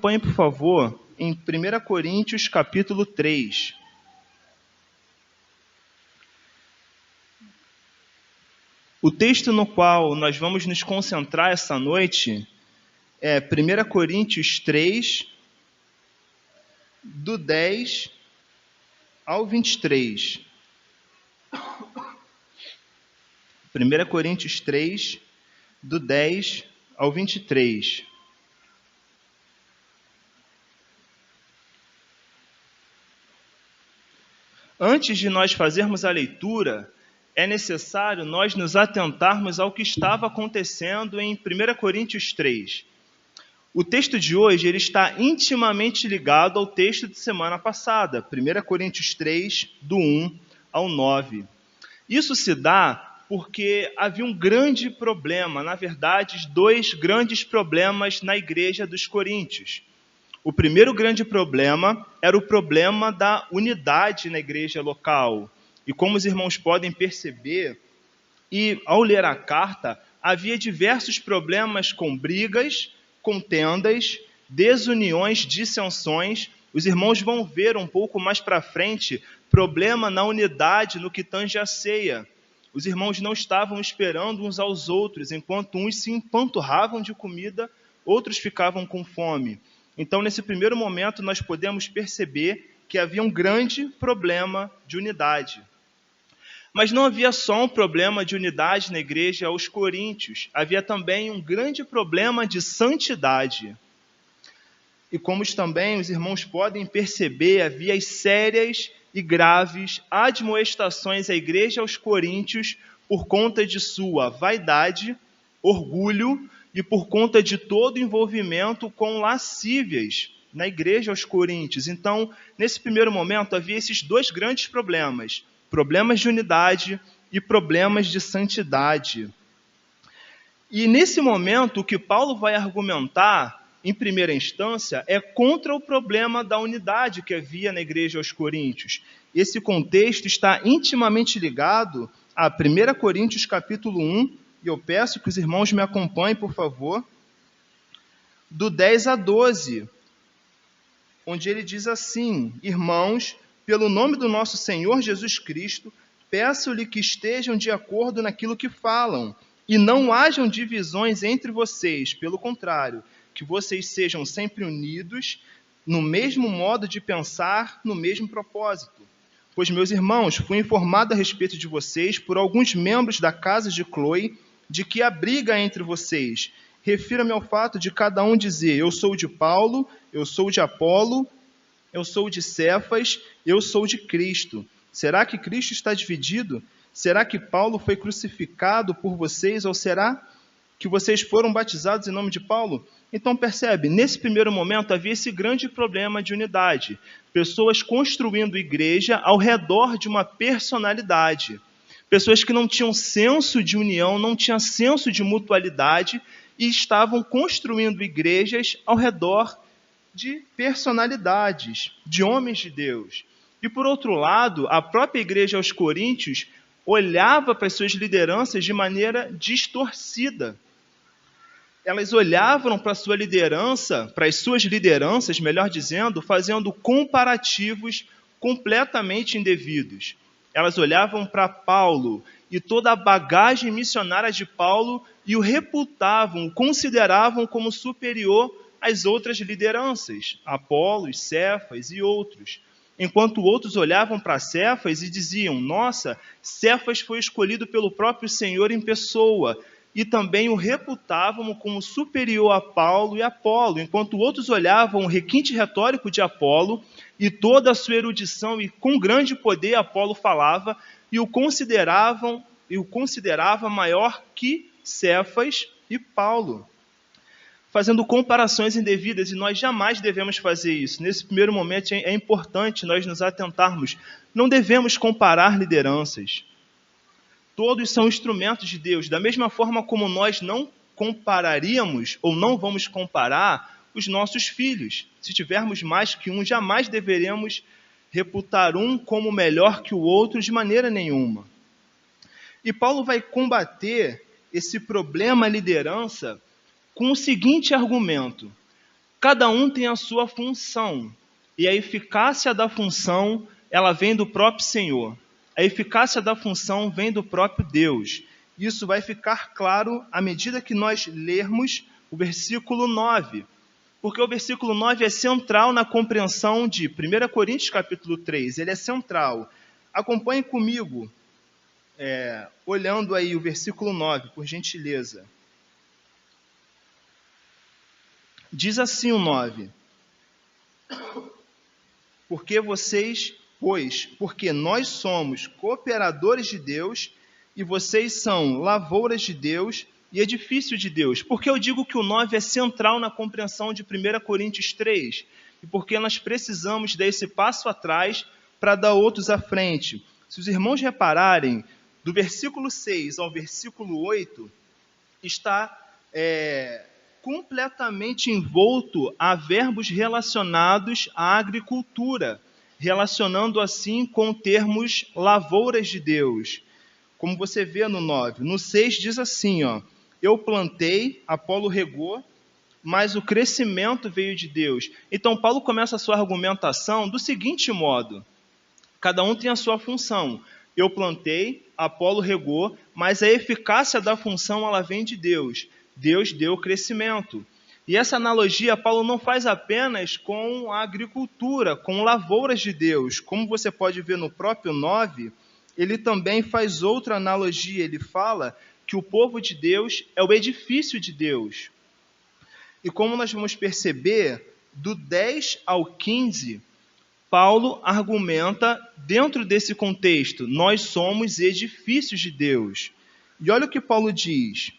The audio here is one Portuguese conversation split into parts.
acompanhe, por favor, em 1 Coríntios, capítulo 3. O texto no qual nós vamos nos concentrar essa noite é 1 Coríntios 3, do 10 ao 23. 1 Coríntios 3, do 10 ao 23. Antes de nós fazermos a leitura, é necessário nós nos atentarmos ao que estava acontecendo em 1 Coríntios 3. O texto de hoje ele está intimamente ligado ao texto de semana passada, 1 Coríntios 3, do 1 ao 9. Isso se dá porque havia um grande problema, na verdade, dois grandes problemas na igreja dos Coríntios. O primeiro grande problema era o problema da unidade na igreja local. E como os irmãos podem perceber, e ao ler a carta, havia diversos problemas com brigas, contendas, desuniões, dissensões. Os irmãos vão ver um pouco mais para frente problema na unidade no que tange a ceia. Os irmãos não estavam esperando uns aos outros, enquanto uns se empanturravam de comida, outros ficavam com fome. Então, nesse primeiro momento, nós podemos perceber que havia um grande problema de unidade. Mas não havia só um problema de unidade na igreja aos Coríntios, havia também um grande problema de santidade. E como também os irmãos podem perceber, havia as sérias e graves admoestações à igreja aos Coríntios por conta de sua vaidade, orgulho e por conta de todo envolvimento com lascívias na igreja aos Coríntios. Então, nesse primeiro momento, havia esses dois grandes problemas de unidade e problemas de santidade. E nesse momento, o que Paulo vai argumentar, em primeira instância, é contra o problema da unidade que havia na igreja aos Coríntios. Esse contexto está intimamente ligado a 1 Coríntios capítulo 1, e eu peço que os irmãos me acompanhem, por favor, do 10 a 12, onde ele diz assim: Irmãos, pelo nome do nosso Senhor Jesus Cristo, peço-lhe que estejam de acordo naquilo que falam, e não hajam divisões entre vocês, pelo contrário, que vocês sejam sempre unidos, no mesmo modo de pensar, no mesmo propósito. Pois, meus irmãos, fui informado a respeito de vocês por alguns membros da casa de Cloe, de que há briga entre vocês. Refira-me ao fato de cada um dizer: eu sou de Paulo, eu sou de Apolo, eu sou de Cefas, eu sou de Cristo. Será que Cristo está dividido? Será que Paulo foi crucificado por vocês? Ou será que vocês foram batizados em nome de Paulo? Então percebe, nesse primeiro momento havia esse grande problema de unidade. Pessoas construindo igreja ao redor de uma personalidade. Pessoas que não tinham senso de união, não tinham senso de mutualidade e estavam construindo igrejas ao redor de personalidades, de homens de Deus. E por outro lado, a própria igreja aos Coríntios olhava para as suas lideranças de maneira distorcida. Elas olhavam para a sua liderança, para as suas lideranças, melhor dizendo, fazendo comparativos completamente indevidos. Elas olhavam para Paulo e toda a bagagem missionária de Paulo e o reputavam, o consideravam como superior às outras lideranças, Apolo, Cefas e outros. Enquanto outros olhavam para Cefas e diziam: nossa, Cefas foi escolhido pelo próprio Senhor em pessoa, e também o reputavam como superior a Paulo e Apolo, enquanto outros olhavam o requinte retórico de Apolo e toda a sua erudição, e com grande poder Apolo falava, e o considerava maior que Cefas e Paulo, fazendo comparações indevidas, e nós jamais devemos fazer isso. Nesse primeiro momento é importante nós nos atentarmos. Não devemos comparar lideranças. Todos são instrumentos de Deus, da mesma forma como nós não compararíamos ou não vamos comparar os nossos filhos. Se tivermos mais que um, jamais deveremos reputar um como melhor que o outro de maneira nenhuma. E Paulo vai combater esse problema liderança com o seguinte argumento: Cada um tem a sua função. E a eficácia da função, ela vem do próprio Senhor. A eficácia da função vem do próprio Deus. Isso vai ficar claro à medida que nós lermos o versículo 9. Porque o versículo 9 é central na compreensão de 1 Coríntios capítulo 3. Ele é central. Acompanhe comigo, olhando aí o versículo 9, por gentileza. Diz assim o 9. Porque nós somos cooperadores de Deus e vocês são lavouras de Deus e edifício de Deus. Por que eu digo que o 9 é central na compreensão de 1 Coríntios 3? E porque nós precisamos dar esse passo atrás para dar outros à frente. Se os irmãos repararem, do versículo 6 ao versículo 8, está completamente envolto a verbos relacionados à agricultura, relacionando assim com termos lavouras de Deus. Como você vê no 9. No 6 diz assim, eu plantei, Apolo regou, mas o crescimento veio de Deus. Então Paulo começa a sua argumentação do seguinte modo: cada um tem a sua função. Eu plantei, Apolo regou, mas a eficácia da função ela vem de Deus. Deus deu crescimento. E essa analogia Paulo não faz apenas com a agricultura, com lavouras de Deus. Como você pode ver no próprio 9, ele também faz outra analogia. Ele fala que o povo de Deus é o edifício de Deus. E como nós vamos perceber, do 10 ao 15, Paulo argumenta dentro desse contexto: nós somos edifícios de Deus. E olha o que Paulo diz: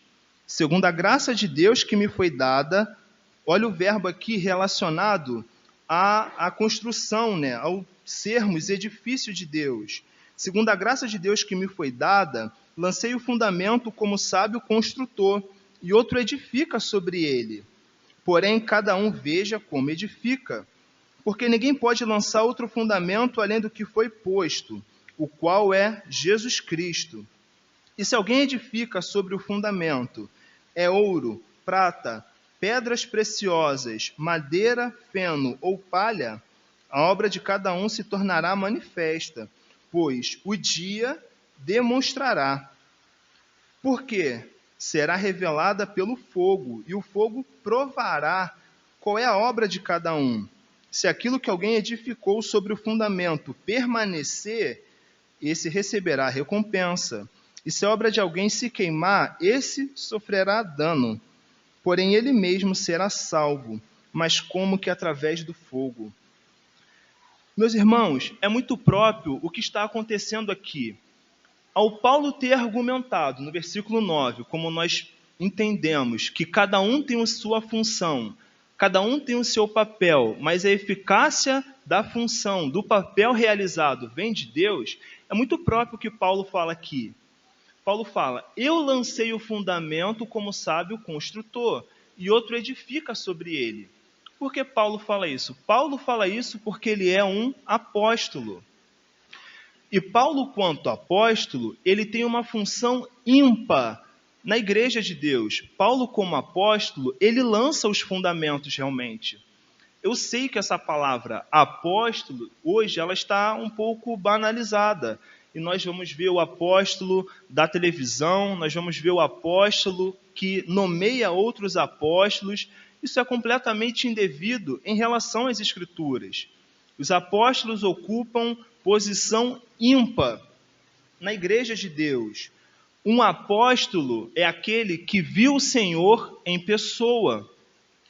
segundo a graça de Deus que me foi dada, olha o verbo aqui relacionado à construção, ao sermos edifício de Deus. Segundo a graça de Deus que me foi dada, lancei o fundamento como sábio construtor, e outro edifica sobre ele. Porém, cada um veja como edifica, porque ninguém pode lançar outro fundamento além do que foi posto, o qual é Jesus Cristo. E se alguém edifica sobre o fundamento, é ouro, prata, pedras preciosas, madeira, feno ou palha, a obra de cada um se tornará manifesta, pois o dia demonstrará. Porque será revelada pelo fogo, e o fogo provará qual é a obra de cada um. Se aquilo que alguém edificou sobre o fundamento permanecer, esse receberá recompensa. E se a obra de alguém se queimar, esse sofrerá dano. Porém, ele mesmo será salvo, mas como que através do fogo. Meus irmãos, é muito próprio o que está acontecendo aqui. Ao Paulo ter argumentado no versículo 9, como nós entendemos, que cada um tem a sua função, cada um tem o seu papel, mas a eficácia da função, do papel realizado, vem de Deus, é muito próprio o que Paulo fala aqui. Paulo fala: eu lancei o fundamento como sábio construtor, e outro edifica sobre ele. Por que Paulo fala isso? Paulo fala isso porque ele é um apóstolo. E Paulo, quanto apóstolo, ele tem uma função ímpar na igreja de Deus. Paulo, como apóstolo, ele lança os fundamentos realmente. Eu sei que essa palavra apóstolo, hoje, ela está um pouco banalizada. E nós vamos ver o apóstolo da televisão, nós vamos ver o apóstolo que nomeia outros apóstolos. Isso é completamente indevido em relação às Escrituras. Os apóstolos ocupam posição ímpar na igreja de Deus. Um apóstolo é aquele que viu o Senhor em pessoa.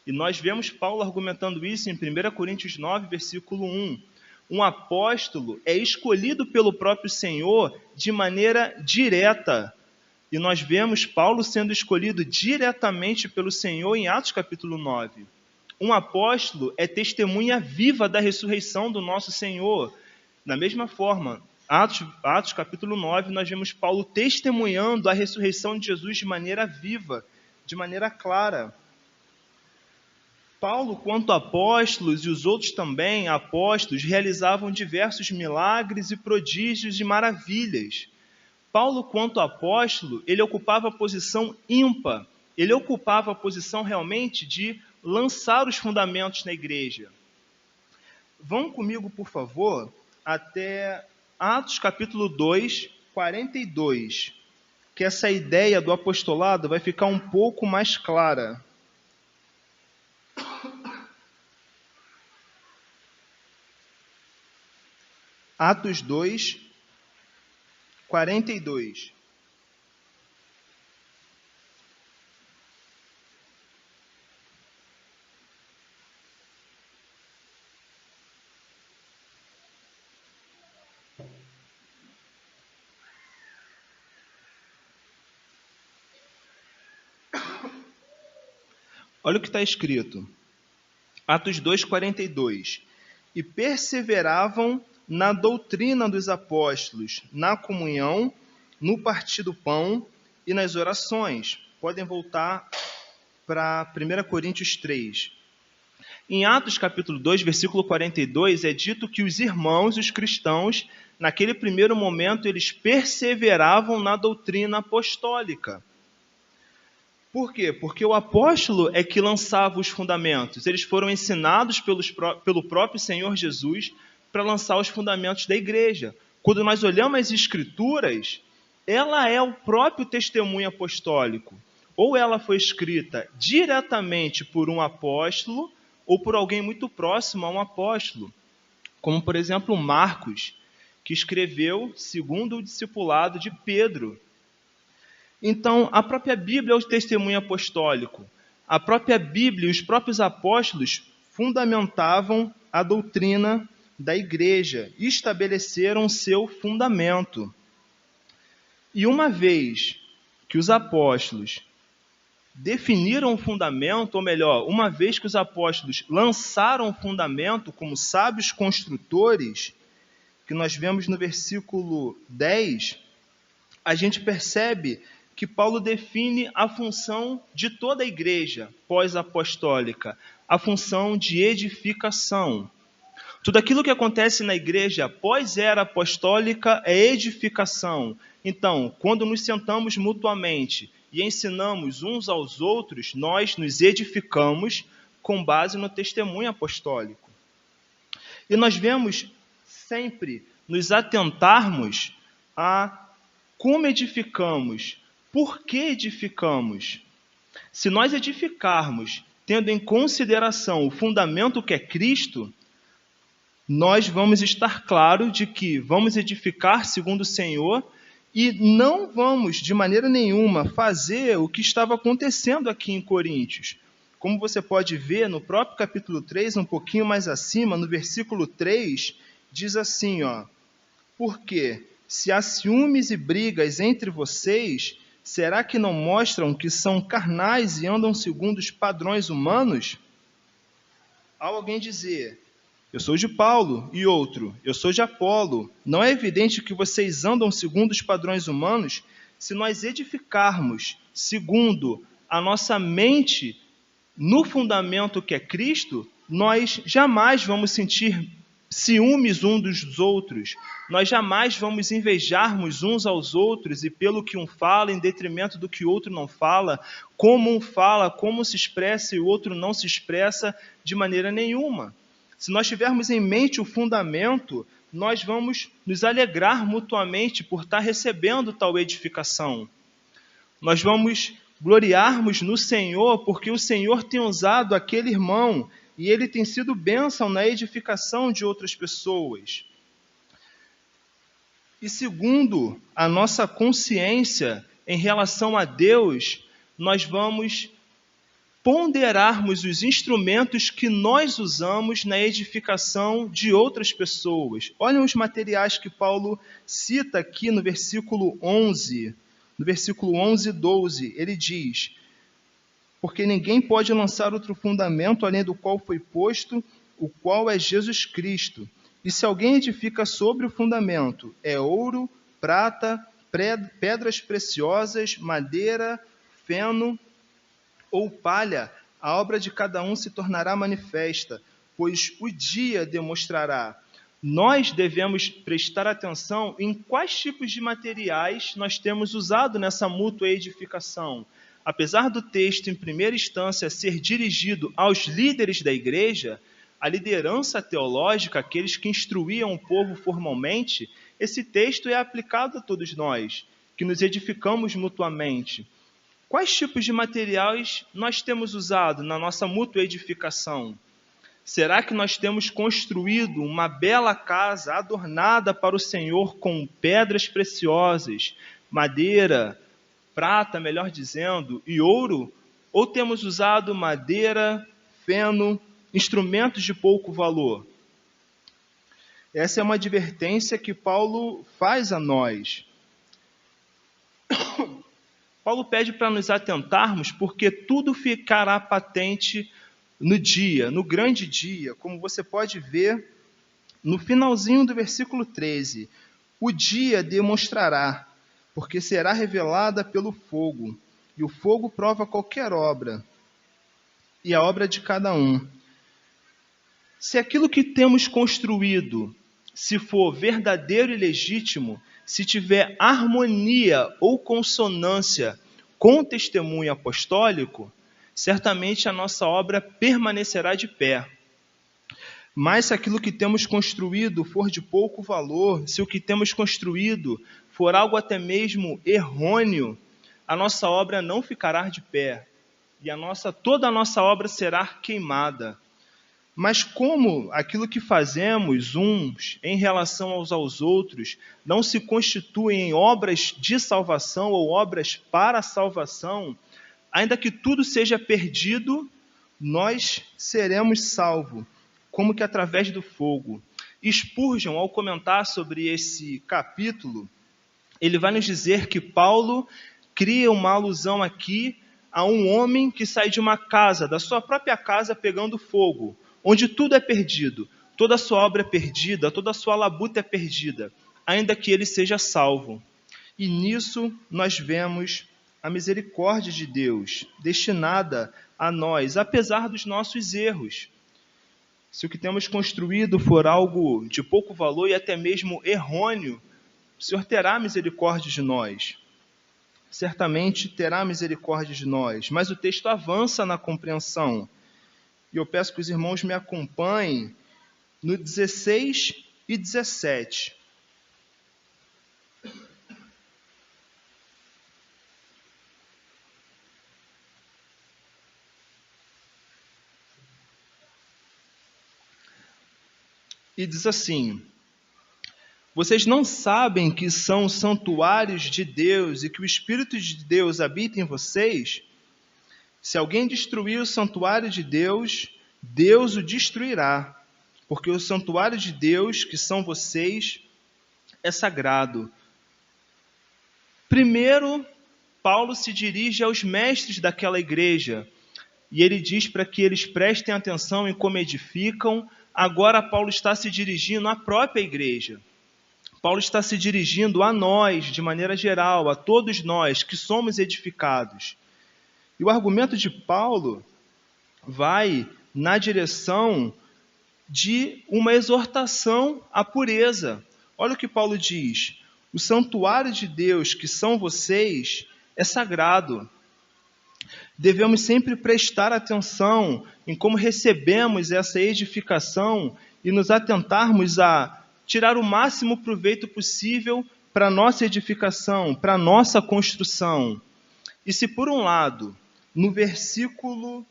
E nós vemos Paulo argumentando isso em 1 Coríntios 9, versículo 1. Um apóstolo é escolhido pelo próprio Senhor de maneira direta. E nós vemos Paulo sendo escolhido diretamente pelo Senhor em Atos capítulo 9. Um apóstolo é testemunha viva da ressurreição do nosso Senhor. Da mesma forma, Atos capítulo 9, nós vemos Paulo testemunhando a ressurreição de Jesus de maneira viva, de maneira clara. Paulo, quanto apóstolos, e os outros também apóstolos, realizavam diversos milagres e prodígios e maravilhas. Paulo, quanto apóstolo, ele ocupava a posição ímpar. Ele ocupava a posição realmente de lançar os fundamentos na igreja. Vão comigo, por favor, até Atos capítulo 2, 42, que essa ideia do apostolado vai ficar um pouco mais clara. Atos 2, 42. Olha o que está escrito. Atos 2, 42. E perseveravam na doutrina dos apóstolos, na comunhão, no partir do pão e nas orações. Podem voltar para 1 Coríntios 3. Em Atos capítulo 2, versículo 42, é dito que os irmãos, os cristãos, naquele primeiro momento, eles perseveravam na doutrina apostólica. Por quê? Porque o apóstolo é que lançava os fundamentos. Eles foram ensinados pelo próprio Senhor Jesus para lançar os fundamentos da igreja. Quando nós olhamos as Escrituras, ela é o próprio testemunho apostólico. Ou ela foi escrita diretamente por um apóstolo, ou por alguém muito próximo a um apóstolo. Como, por exemplo, Marcos, que escreveu segundo o discipulado de Pedro. Então, a própria Bíblia é o testemunho apostólico. A própria Bíblia e os próprios apóstolos fundamentavam a doutrina da igreja e estabeleceram seu fundamento. E uma vez que os apóstolos definiram o fundamento, ou melhor, uma vez que os apóstolos lançaram o fundamento como sábios construtores, que nós vemos no versículo 10, a gente percebe que Paulo define a função de toda a igreja pós-apostólica, a função de edificação. Tudo aquilo que acontece na igreja pós-era apostólica é edificação. Então, quando nos sentamos mutuamente e ensinamos uns aos outros, nós nos edificamos com base no testemunho apostólico. E nós vemos sempre nos atentarmos a como edificamos. Por que edificamos? Se nós edificarmos tendo em consideração o fundamento que é Cristo, nós vamos estar claro de que vamos edificar segundo o Senhor e não vamos, de maneira nenhuma, fazer o que estava acontecendo aqui em Coríntios. Como você pode ver no próprio capítulo 3, um pouquinho mais acima, no versículo 3, diz assim, porque se há ciúmes e brigas entre vocês, será que não mostram que são carnais e andam segundo os padrões humanos? Ao alguém dizer, eu sou de Paulo, e outro, eu sou de Apolo, não é evidente que vocês andam segundo os padrões humanos? Se nós edificarmos segundo a nossa mente no fundamento que é Cristo, nós jamais vamos sentir ciúmes uns dos outros, nós jamais vamos invejarmos uns aos outros e pelo que um fala em detrimento do que o outro não fala, como um fala, como se expressa e o outro não se expressa de maneira nenhuma. Se nós tivermos em mente o fundamento, nós vamos nos alegrar mutuamente por estar recebendo tal edificação. Nós vamos gloriarmos no Senhor porque o Senhor tem usado aquele irmão e ele tem sido bênção na edificação de outras pessoas. E segundo a nossa consciência em relação a Deus, nós vamos ponderarmos os instrumentos que nós usamos na edificação de outras pessoas. Olhem os materiais que Paulo cita aqui no versículo 11. No versículo 11 e 12, ele diz, porque ninguém pode lançar outro fundamento além do qual foi posto, o qual é Jesus Cristo. E se alguém edifica sobre o fundamento, é ouro, prata, pedras preciosas, madeira, feno ou palha, a obra de cada um se tornará manifesta, pois o dia demonstrará. Nós devemos prestar atenção em quais tipos de materiais nós temos usado nessa mútua edificação. apesar do texto, em primeira instância, ser dirigido aos líderes da igreja, a liderança teológica, aqueles que instruíam o povo formalmente, esse texto é aplicado a todos nós, que nos edificamos mutuamente. Quais tipos de materiais nós temos usado na nossa mútua edificação? Será que nós temos construído uma bela casa adornada para o Senhor com pedras preciosas, madeira, prata, melhor dizendo, e ouro? Ou temos usado madeira, feno, instrumentos de pouco valor? Essa é uma advertência que Paulo faz a nós. Paulo pede para nos atentarmos, porque tudo ficará patente no dia, no grande dia, como você pode ver no finalzinho do versículo 13. O dia demonstrará, porque será revelada pelo fogo, e o fogo prova qualquer obra, e a obra de cada um. Se aquilo que temos construído, se for verdadeiro e legítimo, se tiver harmonia ou consonância com o testemunho apostólico, certamente a nossa obra permanecerá de pé. Mas se aquilo que temos construído for de pouco valor, se o que temos construído for algo até mesmo errôneo, a nossa obra não ficará de pé, e toda a nossa obra será queimada. Mas como aquilo que fazemos uns em relação aos outros não se constituem em obras de salvação ou obras para a salvação, ainda que tudo seja perdido, nós seremos salvos, como que através do fogo. Spurgeon, ao comentar sobre esse capítulo, ele vai nos dizer que Paulo cria uma alusão aqui a um homem que sai de uma casa, da sua própria casa, pegando fogo, onde tudo é perdido, toda a sua obra é perdida, toda a sua labuta é perdida, ainda que ele seja salvo. E nisso nós vemos a misericórdia de Deus destinada a nós, apesar dos nossos erros. Se o que temos construído for algo de pouco valor e até mesmo errôneo, o Senhor terá misericórdia de nós. Certamente terá misericórdia de nós. Mas o texto avança na compreensão. E eu peço que os irmãos me acompanhem no 16 e 17. E diz assim: vocês não sabem que são santuários de Deus e que o Espírito de Deus habita em vocês? Se alguém destruir o santuário de Deus, Deus o destruirá, porque o santuário de Deus, que são vocês, é sagrado. Primeiro, Paulo se dirige aos mestres daquela igreja, e ele diz para que eles prestem atenção em como edificam. Agora Paulo está se dirigindo à própria igreja. Paulo está se dirigindo a nós, de maneira geral, a todos nós que somos edificados. E o argumento de Paulo vai na direção de uma exortação à pureza. Olha o que Paulo diz: o santuário de Deus, que são vocês, é sagrado. Devemos sempre prestar atenção em como recebemos essa edificação e nos atentarmos a tirar o máximo proveito possível para a nossa edificação, para a nossa construção. E se por um lado, no versículo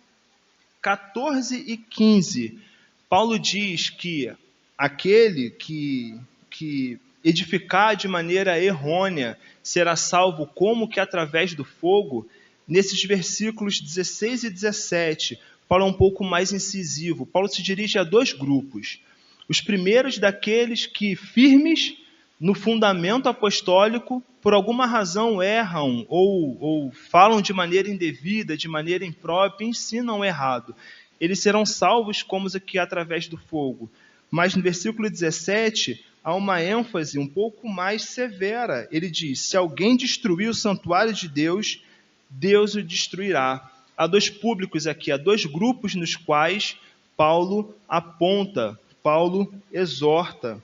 14 e 15, Paulo diz que aquele que edificar de maneira errônea será salvo como que através do fogo, nesses versículos 16 e 17, Paulo é um pouco mais incisivo. Paulo se dirige a dois grupos. Os primeiros daqueles que, firmes no fundamento apostólico, por alguma razão erram ou falam de maneira indevida, de maneira imprópria, ensinam errado. Eles serão salvos como que através do fogo. Mas no versículo 17, há uma ênfase um pouco mais severa. Ele diz: se alguém destruir o santuário de Deus, Deus o destruirá. Há dois públicos aqui, há dois grupos nos quais Paulo aponta, Paulo exorta.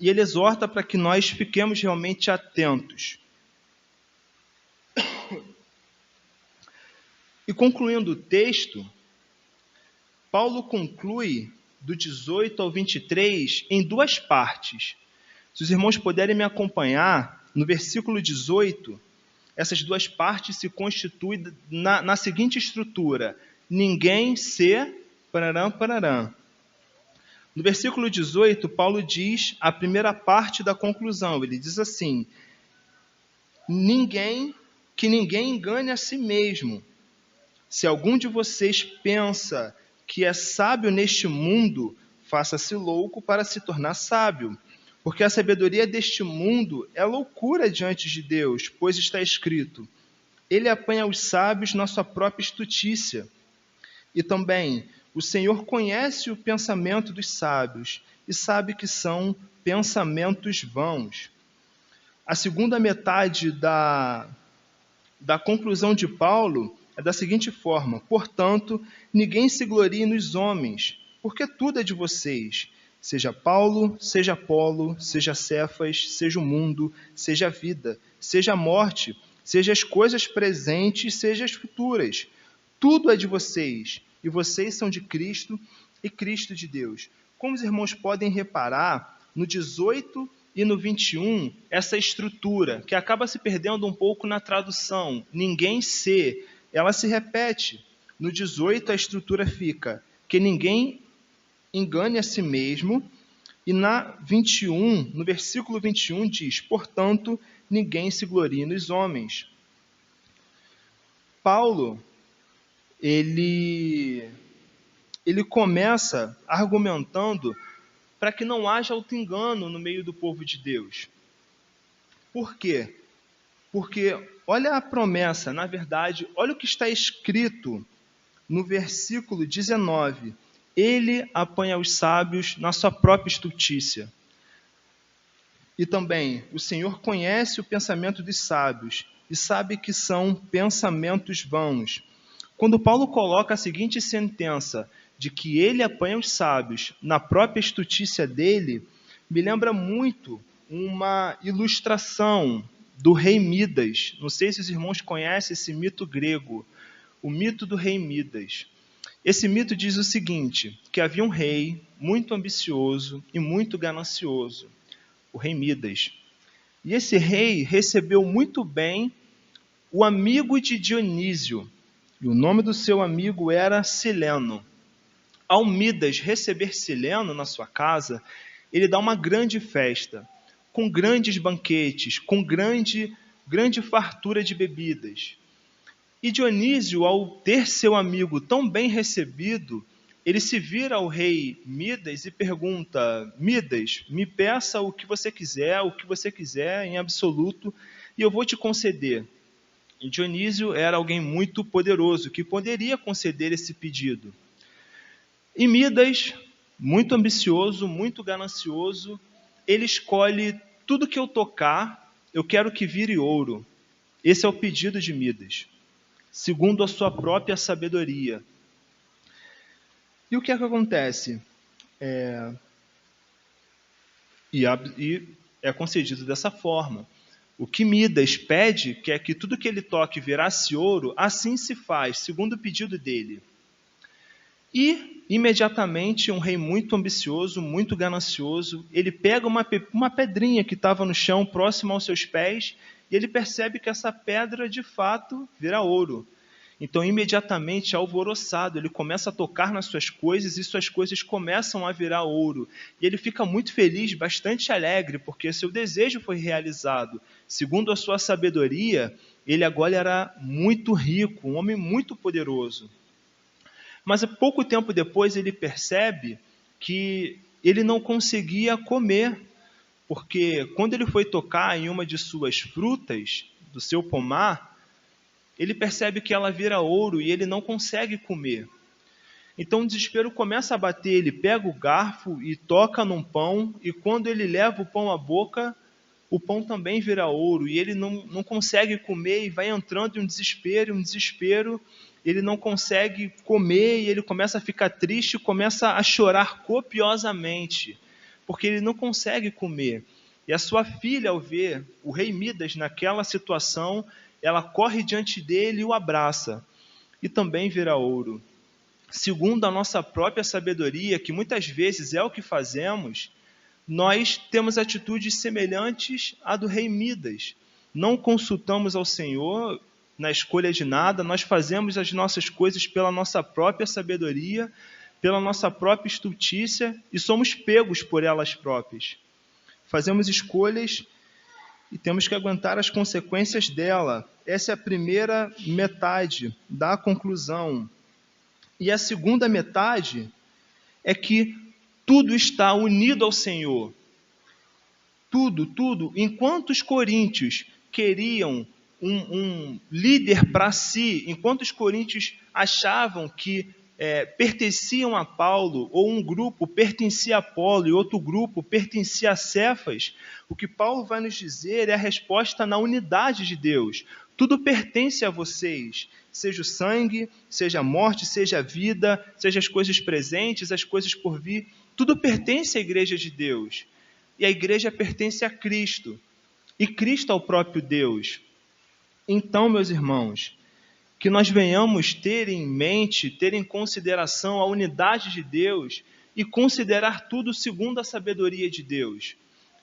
E ele exorta para que nós fiquemos realmente atentos. E concluindo o texto, Paulo conclui do 18 ao 23 em duas partes. Se os irmãos puderem me acompanhar, no versículo 18, essas duas partes se constituem na seguinte estrutura: ninguém se pararã, pararã. No versículo 18, Paulo diz a primeira parte da conclusão. Ele diz assim: que ninguém engane a si mesmo. Se algum de vocês pensa que é sábio neste mundo, faça-se louco para se tornar sábio. Porque a sabedoria deste mundo é loucura diante de Deus, pois está escrito: Ele apanha os sábios na sua própria estutícia. E também, o Senhor conhece o pensamento dos sábios e sabe que são pensamentos vãos. A segunda metade da conclusão de Paulo é da seguinte forma: portanto, ninguém se glorie nos homens, porque tudo é de vocês. Seja Paulo, seja Apolo, seja Cefas, seja o mundo, seja a vida, seja a morte, seja as coisas presentes, seja as futuras. Tudo é de vocês, e vocês são de Cristo e Cristo de Deus. Como os irmãos podem reparar, no 18 e no 21, essa estrutura, que acaba se perdendo um pouco na tradução, ninguém se, ela se repete. No 18, a estrutura fica que ninguém engane a si mesmo, e no versículo 21 diz: portanto, ninguém se glorie nos homens. Paulo, ele começa argumentando para que não haja auto-engano no meio do povo de Deus. Por quê? Porque olha a promessa, na verdade, olha o que está escrito no versículo 19: Ele apanha os sábios na sua própria estutícia. E também, o Senhor conhece o pensamento dos sábios e sabe que são pensamentos vãos. Quando Paulo coloca a seguinte sentença, de que ele apanha os sábios na própria estutícia dele, me lembra muito uma ilustração do rei Midas. Não sei se os irmãos conhecem esse mito grego, o mito do rei Midas. Esse mito diz o seguinte, que havia um rei muito ambicioso e muito ganancioso, o rei Midas. E esse rei recebeu muito bem o amigo de Dionísio, e o nome do seu amigo era Sileno. Ao Midas receber Sileno na sua casa, ele dá uma grande festa, com grandes banquetes, com grande fartura de bebidas. E Dionísio, ao ter seu amigo tão bem recebido, ele se vira ao rei Midas e pergunta: Midas, me peça o que você quiser em absoluto, e eu vou te conceder. E Dionísio era alguém muito poderoso, que poderia conceder esse pedido. E Midas, muito ambicioso, muito ganancioso, ele escolhe: tudo que eu tocar, eu quero que vire ouro. Esse é o pedido de Midas, segundo a sua própria sabedoria. E o que é que acontece? E é concedido dessa forma. O que Midas pede, que é que tudo que ele toque virasse ouro, assim se faz, segundo o pedido dele. E, imediatamente, um rei muito ambicioso, muito ganancioso, ele pega uma pedrinha que estava no chão, próximo aos seus pés, e ele percebe que essa pedra, de fato, vira ouro. Então, imediatamente, alvoroçado, ele começa a tocar nas suas coisas e suas coisas começam a virar ouro. E ele fica muito feliz, bastante alegre, porque seu desejo foi realizado. Segundo a sua sabedoria, ele agora era muito rico, um homem muito poderoso. Mas pouco tempo depois ele percebe que ele não conseguia comer, porque quando ele foi tocar em uma de suas frutas, do seu pomar, ele percebe que ela vira ouro e ele não consegue comer. Então o desespero começa a bater, ele pega o garfo e toca num pão, e quando ele leva o pão à boca, o pão também vira ouro, e ele não consegue comer, e vai entrando em um desespero, ele não consegue comer, e ele começa a ficar triste, começa a chorar copiosamente, porque ele não consegue comer. E a sua filha, ao ver o rei Midas naquela situação, ela corre diante dele e o abraça. e também virá ouro. Segundo a nossa própria sabedoria, que muitas vezes é o que fazemos, nós temos atitudes semelhantes à do rei Midas. Não consultamos ao Senhor na escolha de nada, nós fazemos as nossas coisas pela nossa própria sabedoria, pela nossa própria estultícia e somos pegos por elas próprias. Fazemos escolhas e temos que aguentar as consequências dela. Essa é a primeira metade da conclusão. E a segunda metade é que tudo está unido ao Senhor. Tudo. Enquanto os coríntios queriam um líder para si, enquanto os coríntios achavam que pertenciam a Paulo, ou um grupo pertencia a Apolo e outro grupo pertencia a Cefas, o que Paulo vai nos dizer é a resposta na unidade de Deus. Tudo pertence a vocês, seja o sangue, seja a morte, seja a vida, seja as coisas presentes, as coisas por vir, tudo pertence à igreja de Deus. E a igreja pertence a Cristo, e Cristo é o próprio Deus. Então, meus irmãos, que nós venhamos ter em mente, ter em consideração a unidade de Deus e considerar tudo segundo a sabedoria de Deus.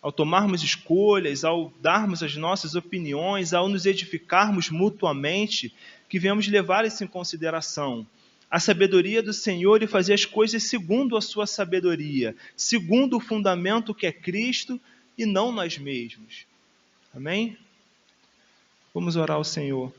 Ao tomarmos escolhas, ao darmos as nossas opiniões, ao nos edificarmos mutuamente, que venhamos levar isso em consideração. A sabedoria do Senhor e fazer as coisas segundo a sua sabedoria, segundo o fundamento que é Cristo e não nós mesmos. Amém? Vamos orar ao Senhor.